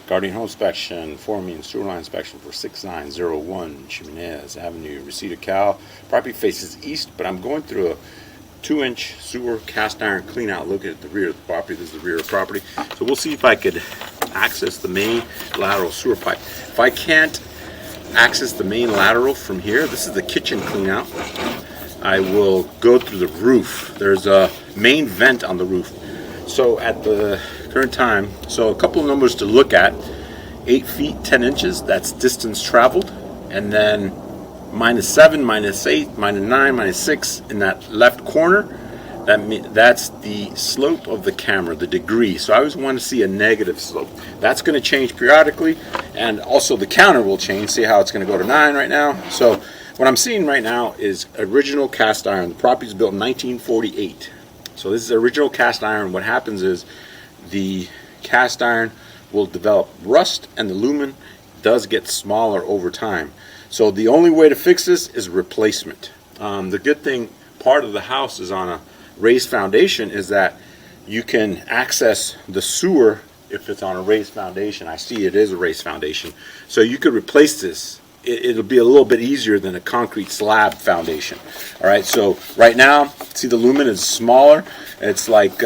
Guardian home inspection, forming sewer line inspection for 6901 Chimineas Avenue, Reseda, Cal. Property faces east, but I'm going through a 2-inch sewer cast iron clean out. Look at the rear of the property. This is the rear of the property. So we'll see if I could access the main lateral sewer pipe. If I can't access the main lateral from here, this is the kitchen clean out, I will go through the roof. There's a main vent on the roof. So at the current time, so a couple of numbers to look at: 8 feet 10 inches, that's distance traveled, and then -7, -8, -9, -6 in that left corner. That's the slope of the camera, the degree. So I always want to see a negative slope. That's going to change periodically, and also the counter will change. See how it's going to go to 9 right now. So what I'm seeing right now is original cast iron. The property is built in 1948. So this is original cast iron. What happens is the cast iron will develop rust, and the lumen does get smaller over time. So the only way to fix this is replacement. The good thing, part of the house is on a raised foundation, is that you can access the sewer if it's on a raised foundation. I see it is a raised foundation. So you could replace this. It'll be a little bit easier than a concrete slab foundation. All right, so right now, see the lumen is smaller. It's like,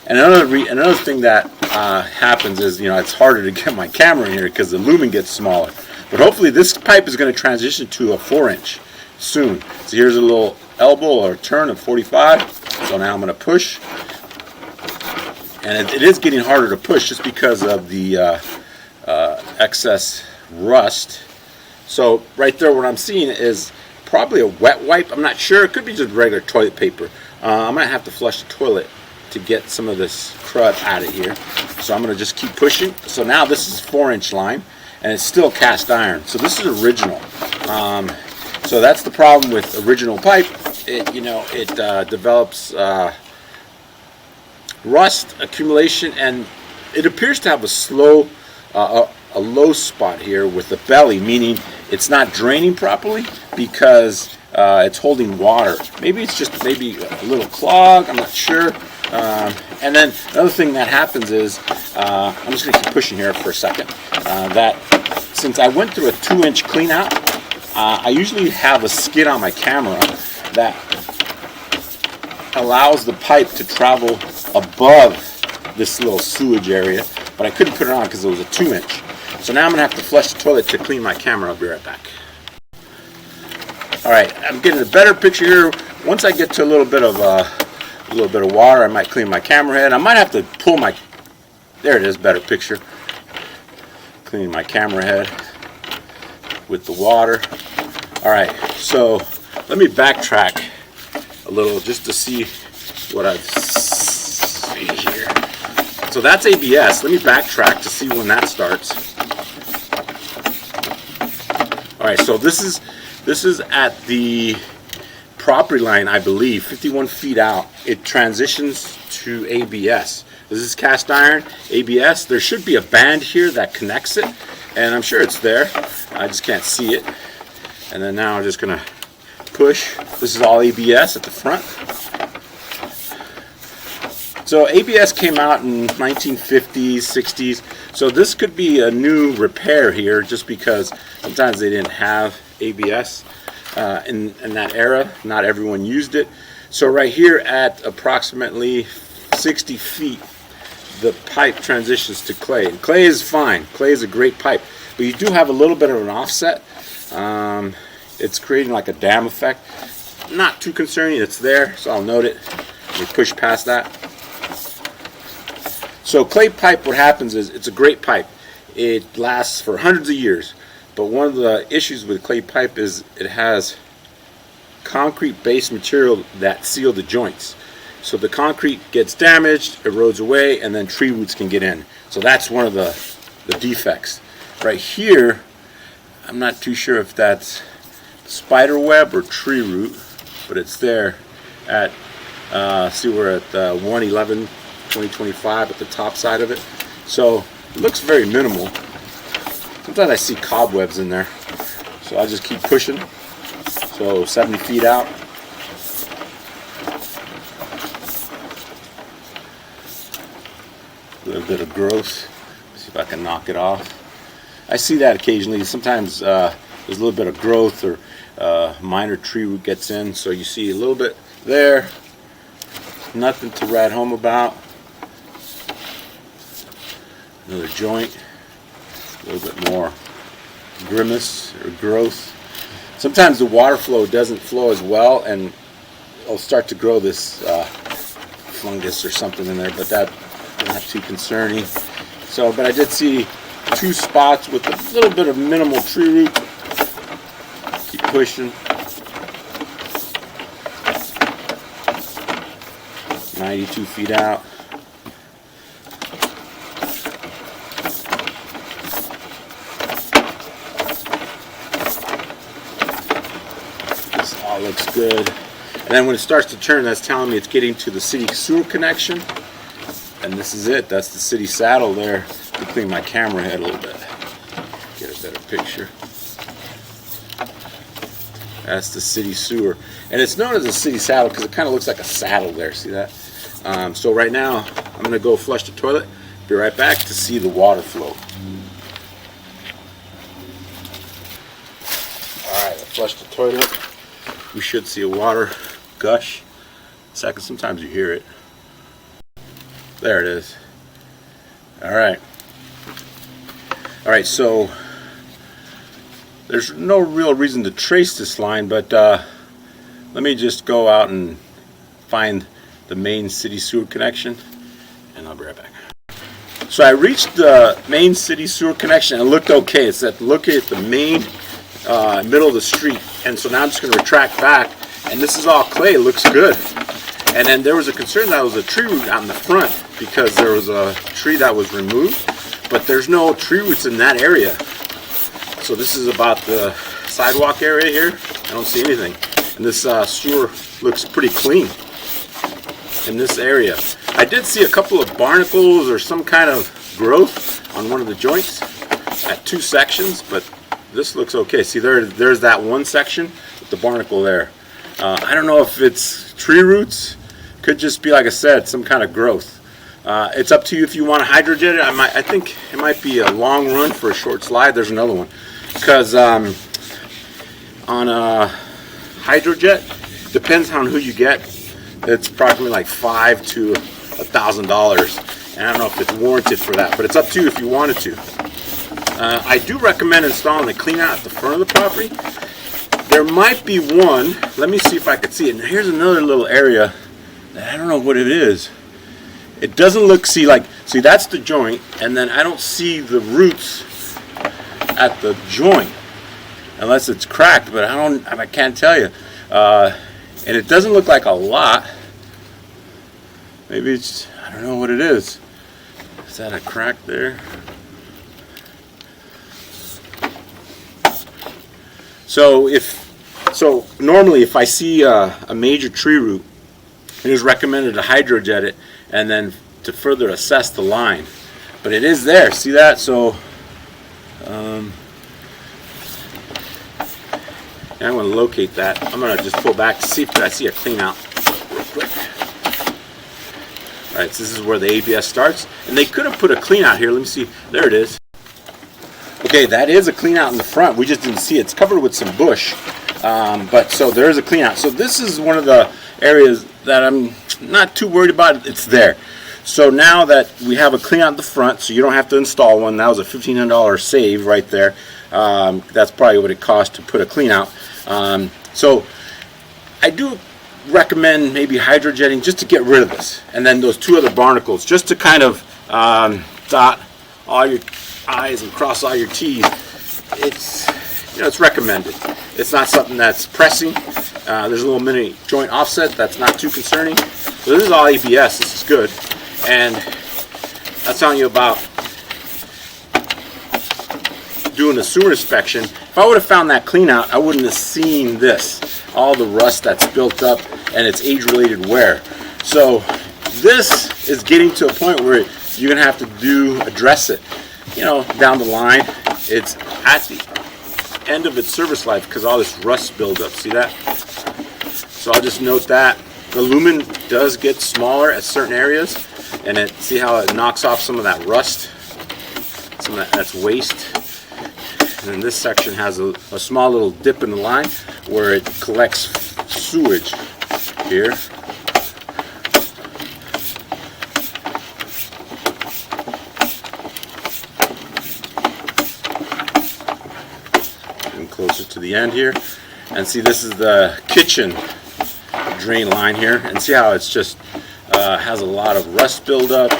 another thing that happens is, it's harder to get my camera in here because the lumen gets smaller. But hopefully this pipe is going to transition to a 4-inch soon. So here's a little elbow or turn of 45. So now I'm going to push. And it is getting harder to push just because of the excess rust. So right there, what I'm seeing is probably a wet wipe. I'm not sure. It could be just regular toilet paper. I might have to flush the toilet to get some of this crud out of here. So I'm going to just keep pushing. So now this is 4-inch line, and it's still cast iron. So this is original. So that's the problem with original pipe. It develops rust, accumulation, and it appears to have a low spot here with the belly, meaning it's not draining properly because it's holding water. Maybe it's just a little clog, I'm not sure. And then another thing that happens is, I'm just going to keep pushing here for a second, that since I went through a 2-inch clean out, I usually have a skid on my camera that allows the pipe to travel above this little sewage area, but I couldn't put it on because it was a 2-inch. So now I'm going to have to flush the toilet to clean my camera. I'll be right back. Alright, I'm getting a better picture here. Once I get to a little bit of water, I might clean my camera head. I might have to pull my... There it is, better picture. Cleaning my camera head with the water. Alright, so let me backtrack a little just to see what I see here. So that's ABS. Let me backtrack to see when that starts. Alright, so this is at the property line, I believe, 51 feet out. It transitions to ABS. This is cast iron, ABS. There should be a band here that connects it, and I'm sure it's there. I just can't see it. And then now I'm just going to push. This is all ABS at the front. So ABS came out in 1950s, 60s. So this could be a new repair here, just because sometimes they didn't have ABS in that era. Not everyone used it. So right here at approximately 60 feet, the pipe transitions to clay. And clay is fine. Clay is a great pipe. But you do have a little bit of an offset. It's creating like a dam effect. Not too concerning. It's there, so I'll note it. We push past that. So clay pipe, what happens is, it's a great pipe. It lasts for hundreds of years. But one of the issues with clay pipe is it has concrete based material that seal the joints. So the concrete gets damaged, erodes away, and then tree roots can get in. So that's one of the defects. Right here, I'm not too sure if that's spider web or tree root, but it's there at, see, we're at 111, 2025 at the top side of it. So it looks very minimal. Sometimes I see cobwebs in there. So I just keep pushing. So 70 feet out. The bit of growth. Let's see if I can knock it off. I see that occasionally. Sometimes there's a little bit of growth or minor tree root gets in, so you see a little bit there. Nothing to write home about. Another joint, a little bit more grimace or growth. Sometimes the water flow doesn't flow as well, and it'll start to grow this fungus or something in there, but that's not too concerning. So, but I did see 2 spots with a little bit of minimal tree root. Keep pushing. 92 feet out. This all looks good. And then when it starts to turn, that's telling me it's getting to the city sewer connection. And this is it. That's the city saddle there. Let me clean my camera head a little bit. Get a better picture. That's the city sewer. And it's known as a city saddle because it kind of looks like a saddle there. See that? So right now, I'm going to go flush the toilet. Be right back to see the water flow. Alright, I flushed the toilet. We should see a water gush. Second, sometimes you hear it. There it is. Alright. Alright, so there's no real reason to trace this line, but let me just go out and find the main city sewer connection, and I'll be right back. So I reached the main city sewer connection and it looked okay. It's that look at the main middle of the street, and so now I'm just going to retract back, and this is all clay. It looks good. And then there was a concern that there was a tree root out in the front because there was a tree that was removed, but there's no tree roots in that area. So this is about the sidewalk area here. I don't see anything, and this sewer looks pretty clean in this area. I did see a couple of barnacles or some kind of growth on one of the joints at 2 sections, but this looks okay. See, there's that one section with the barnacle there. I don't know if it's tree roots. Could just be, like I said, some kind of growth. It's up to you if you want to hydrojet it. I think it might be a long run for a short slide. There's another one. Because on a hydrojet, depends on who you get. It's probably like $500 to $1,000, and I don't know if it's warranted for that, but it's up to you if you wanted to. I do recommend installing a cleanout at the front of the property. There might be one. Let me see if I can see it. Now here's another little area that I don't know what it is. It doesn't look, see that's the joint, and then I don't see the roots at the joint unless it's cracked, but I can't tell you. And it doesn't look like a lot. Maybe it's, I don't know what it is. Is that a crack there? So normally if I see a major tree root, it is recommended to hydrojet it and then to further assess the line. But it is there, see that? So I'm going to locate that. I'm going to just pull back to see if I see a clean out real quick. Alright, so this is where the ABS starts. And they could have put a clean out here. Let me see. There it is. Okay, that is a clean out in the front. We just didn't see it. It's covered with some bush. But so there is a clean out. So this is one of the areas that I'm not too worried about. It's there. So now that we have a clean out in the front, so you don't have to install one. That was a $1,500 save right there. That's probably what it cost to put a clean out. So I do recommend maybe hydrojetting just to get rid of this, and then those 2 other barnacles just to kind of dot all your I's and cross all your T's. It's recommended. It's not something that's pressing. There's a little mini joint offset that's not too concerning. So this is all ABS. This is good, and I'm telling you about doing a sewer inspection. If I would have found that clean out, I wouldn't have seen this, all the rust that's built up and its age-related wear. So this is getting to a point where you're gonna have to address it, down the line. It's at the end of its service life because all this rust buildup. See that? So I'll just note that the lumen does get smaller at certain areas, and see how it knocks off some of that rust, some of that's waste. And then this section has a small little dip in the line where it collects sewage here. And closer to the end here, and see, this is the kitchen drain line here, and see how it's just has a lot of rust buildup.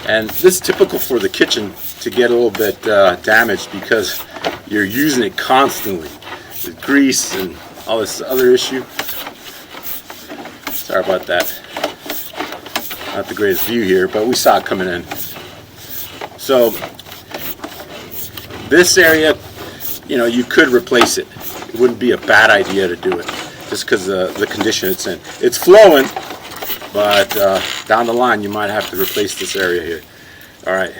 And this is typical for the kitchen to get a little bit damaged because you're using it constantly with grease and all this other issue. Sorry about that. Not the greatest view here, but we saw it coming in. So this area, you know, you could replace it. It wouldn't be a bad idea to do it just because of the condition it's in. It's flowing, but down the line you might have to replace this area here. All right.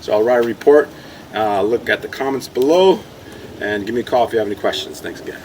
So I'll write a report. Look at the comments below and give me a call if you have any questions. Thanks again.